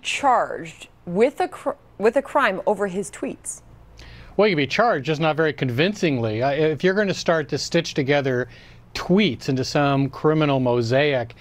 charged with a crime over his tweets? Well, you can be charged, just not very convincingly. If you're going to start to stitch together tweets into some criminal mosaic,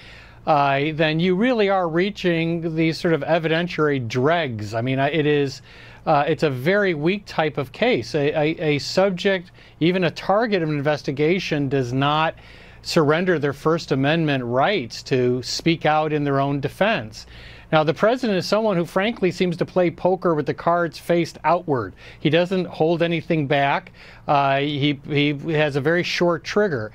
then you really are reaching these sort of evidentiary dregs. I mean, it's a very weak type of case. A subject, even a target of an investigation, does not surrender their First Amendment rights to speak out in their own defense. Now, the president is someone who frankly seems to play poker with the cards faced outward. He doesn't hold anything back. He has a very short trigger.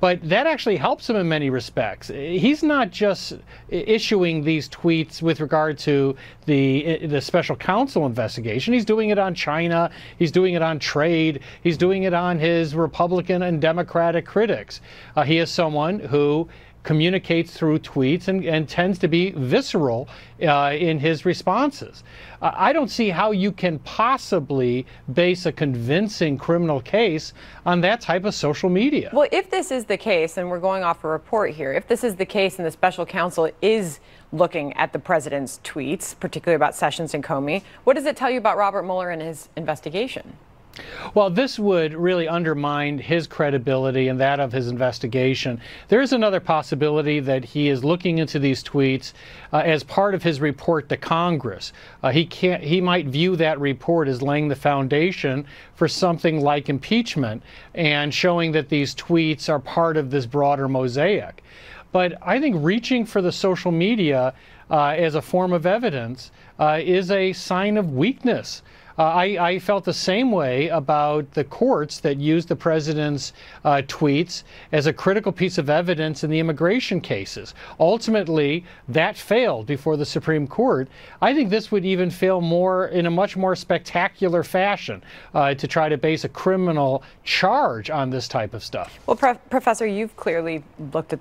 But that actually helps him in many respects. He's not just issuing these tweets with regard to the special counsel investigation. He's doing it on China. He's doing it on trade. He's doing it on his Republican and Democratic critics. He is someone who communicates through tweets and tends to be visceral in his responses. I don't see how you can possibly base a convincing criminal case on that type of social media. Well, if this is the case, and we're going off a report here, if this is the case and the special counsel is looking at the president's tweets, particularly about Sessions and Comey, what does it tell you about Robert Mueller and his investigation? Well, this would really undermine his credibility and that of his investigation. There is another possibility that he is looking into these tweets as part of his report to Congress. He might view that report as laying the foundation for something like impeachment and showing that these tweets are part of this broader mosaic. But I think reaching for the social media as a form of evidence is a sign of weakness. I felt the same way about the courts that used the president's tweets as a critical piece of evidence in the immigration cases. Ultimately, that failed before the Supreme Court. I think this would even fail in a much more spectacular fashion to try to base a criminal charge on this type of stuff. Well, Professor, you've clearly looked at